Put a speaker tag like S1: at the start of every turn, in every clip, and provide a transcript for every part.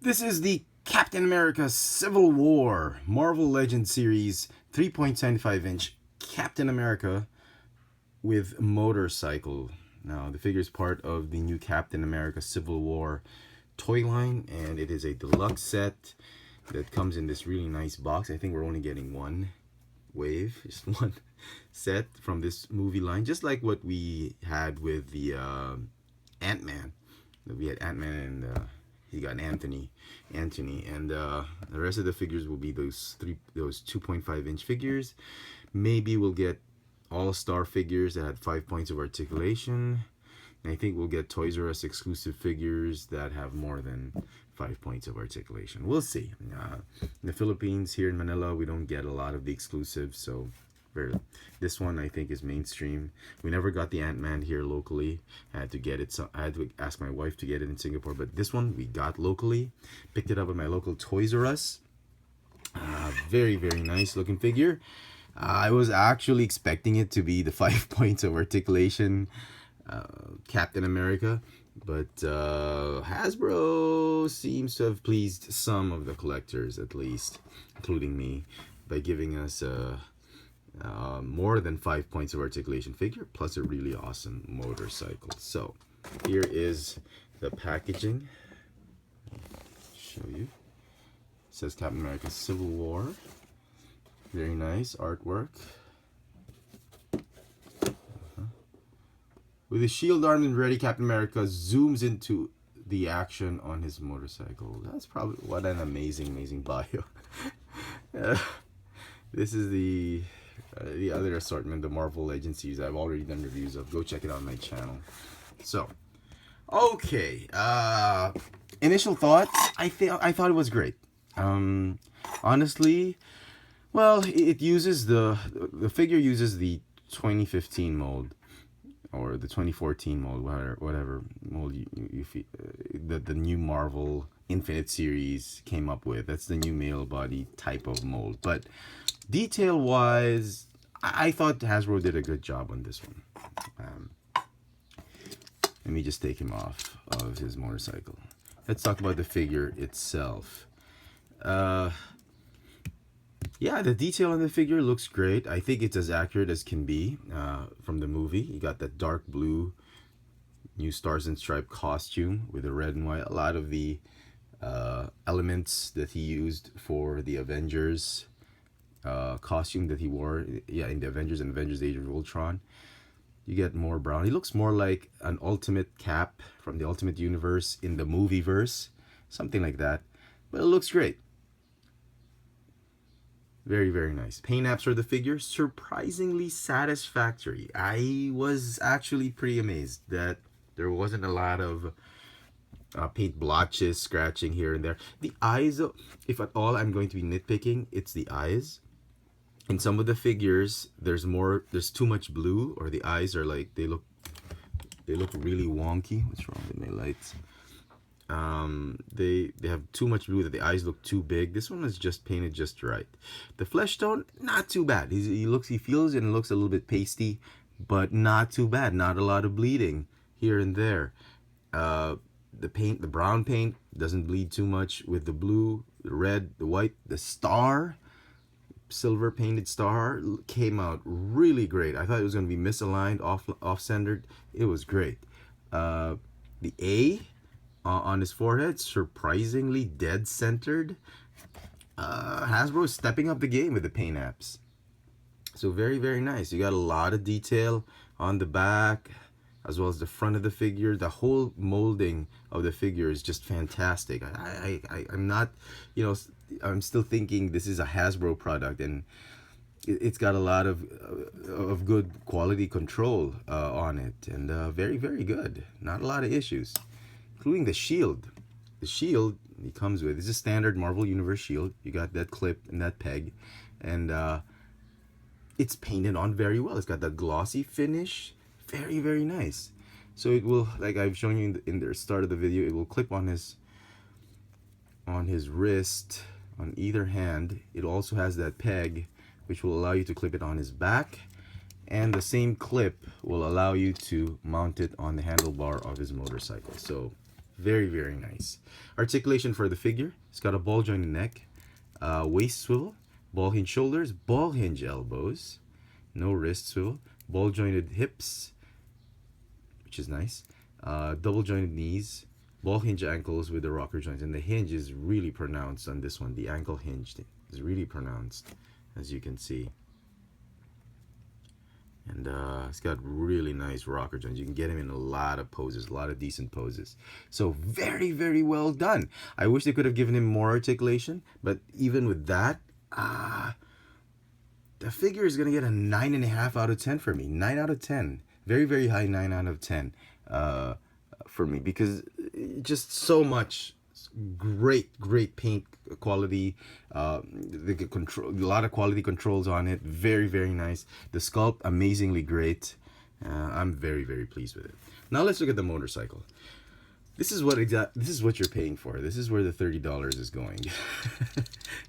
S1: This is the Captain America Civil War Marvel Legends Series 3.75-inch Captain America with motorcycle. Now, the figure is part of the new Captain America Civil War toy line, and it is a deluxe set that comes in this really nice box. I think we're only getting one wave, just one set from this movie line, just like what we had with the Ant-Man. We had Ant-Man and he got Anthony, and the rest of the figures will be those 2.5-inch figures. Maybe we'll get all-star figures that had 5 points of articulation. And I think we'll get Toys R Us exclusive figures that have more than 5 points of articulation. We'll see. In the Philippines, here in Manila, we don't get a lot of the exclusives, so this one I think is mainstream. We never got the Ant-Man here locally. I had to get it. So I had to ask my wife to get it in Singapore, but this one we got locally. Picked it up at my local Toys R Us. Very nice looking figure. I was actually expecting it to be the 5 points of articulation Captain America, but Hasbro seems to have pleased some of the collectors, at least, including me, by giving us more than 5 points of articulation figure, plus a really awesome motorcycle. So here is the packaging. Show you. It says Captain America Civil War. Very nice artwork. With his shield armed and ready, Captain America zooms into the action on his motorcycle. That's probably, what an amazing bio. This is the other assortment, the Marvel Legends series. I've already done reviews of. Go check it out on my channel. So, okay. Initial thoughts. I thought it was great. Honestly, well, it uses the figure uses the 2015 mold, or the 2014 mold, whatever mold the new Marvel Infinite series came up with. That's the new male body type of mold. But detail wise, I thought Hasbro did a good job on this one. Let me just take him off of his motorcycle. Let's talk about the figure itself. Yeah, the detail on the figure looks great. I think it's as accurate as can be from the movie. You got that dark blue new Stars and Stripes costume with the red and white. A lot of the elements that he used for the Avengers costume that he wore, in the Avengers and Avengers Age of Ultron. You get more brown. He looks more like an Ultimate Cap from the Ultimate Universe in the movie verse, something like that. But it looks great. Very nice. Paint apps for the figure, surprisingly satisfactory. I was actually pretty amazed that there wasn't a lot of paint blotches, scratching here and there. The eyes, if at all I'm going to be nitpicking, it's the eyes. In some of the figures, there's too much blue, or the eyes are like, they look really wonky. What's wrong with my lights? They have too much blue, that the eyes look too big. This one is just painted just right. The flesh tone, not too bad. He feels and looks a little bit pasty, but not too bad. Not a lot of bleeding here and there. The brown paint doesn't bleed too much with the blue, the red, the white. The star, silver painted star, came out really great. I thought it was going to be misaligned, off-centered. It was great. The A on his forehead, surprisingly dead centered. Hasbro is stepping up the game with the paint apps. So very nice. You got a lot of detail on the back as well as the front of the figure. The whole molding of the figure is just fantastic. I'm not, I'm still thinking this is a Hasbro product, and it's got a lot of good quality control on it, and very good. Not a lot of issues, including the shield. The shield he comes with is a standard Marvel Universe shield. You got that clip and that peg, and it's painted on very well. It's got that glossy finish. Very nice. So it will, like I've shown you in the start of the video, it will clip on his wrist on either hand. It also has that peg which will allow you to clip it on his back, and the same clip will allow you to mount it on the handlebar of his motorcycle. So Very, very nice. Articulation for the figure. It's got a ball jointed neck, waist swivel, ball hinge shoulders, ball hinge elbows, no wrist swivel, ball jointed hips, which is nice, double jointed knees, ball hinge ankles with the rocker joints. And the hinge is really pronounced on this one. The ankle hinge is really pronounced, as you can see. And it's got really nice rocker joints. You can get him in a lot of poses, a lot of decent poses. So very, very well done. I wish they could have given him more articulation, but even with that, the figure is going to get a 9.5 out of 10 for me. 9 out of 10. Very, very high 9 out of 10 for me, because just so much great paint quality, the control, a lot of quality controls on it. Very, very nice. The sculpt amazingly great. I'm very, very pleased with it. Now let's look at the motorcycle. This is what you're paying for. This is where the $30 is going.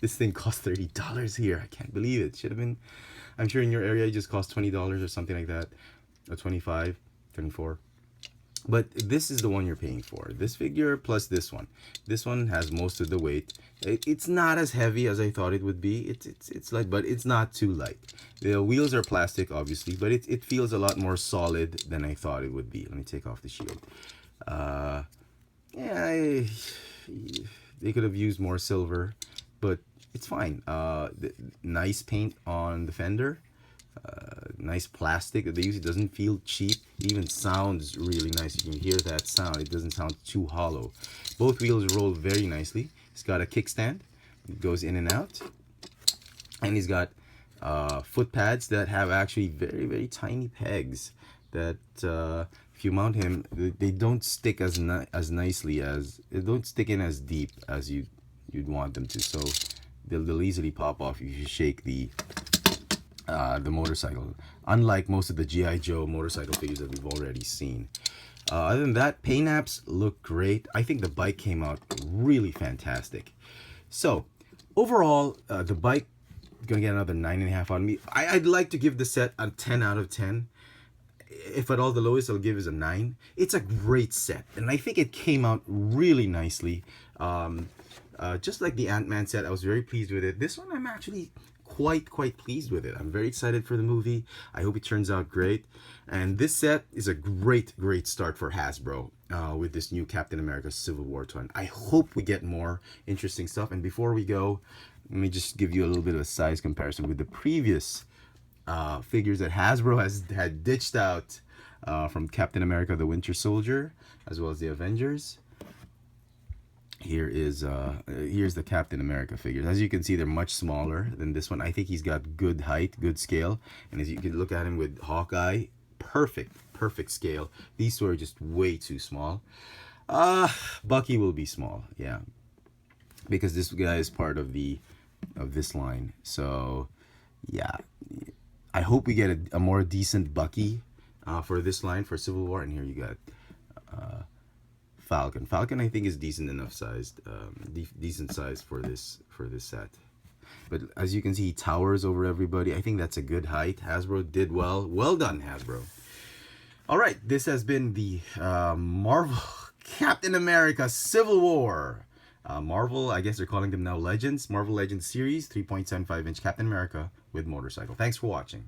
S1: This thing cost $30 here. I can't believe it. Should have been, I'm sure in your area it just cost $20 or something like that, or 25, 24. But this is the one you're paying for. This figure plus this one. This one has most of the weight. It's not as heavy as I thought it would be. It's light, but it's not too light. The wheels are plastic, obviously, but it feels a lot more solid than I thought it would be. Let me take off the shield. Yeah, they could have used more silver, but it's fine. Nice paint on the fender. Nice plastic that they use. It doesn't feel cheap. It even sounds really nice. You can hear that sound. It doesn't sound too hollow. Both wheels roll very nicely. It's got a kickstand. It goes in and out. And he's got foot pads that have actually very, very tiny pegs that if you mount him, they don't stick as nicely as, they don't stick in as deep as you'd want them to. So they'll easily pop off if you shake the motorcycle, unlike most of the G.I. Joe motorcycle figures that we've already seen. Other than that, paint apps look great. I think the bike came out really fantastic. So overall, the bike gonna get another 9.5 out of me. I'd like to give the set a 10 out of 10. If at all, the lowest I'll give is a 9. It's a great set, and I think it came out really nicely. Just like the Ant-Man set, I was very pleased with it. This one, I'm actually quite pleased with it. I'm very excited for the movie. I hope it turns out great. And this set is a great start for Hasbro with this new Captain America Civil War toy. I hope we get more interesting stuff. And before we go, let me just give you a little bit of a size comparison with the previous figures that Hasbro had ditched out from Captain America the Winter Soldier, as well as the Avengers. Here's the Captain America figures. As you can see, they're much smaller than this one. I think he's got good height, good scale, and as you can look at him with Hawkeye, perfect scale. These two are just way too small. Bucky will be small, yeah, because this guy is part of this line. So yeah, I hope we get a more decent Bucky for this line for Civil War. And here you got Falcon. Falcon, I think, is decent enough sized, decent size for this set. But as you can see, he towers over everybody. I think that's a good height. Hasbro did well. Well done, Hasbro. All right, this has been the Marvel Captain America Civil War. Marvel, I guess they're calling them now Legends. Marvel Legends series, 3.75-inch Captain America with motorcycle. Thanks for watching.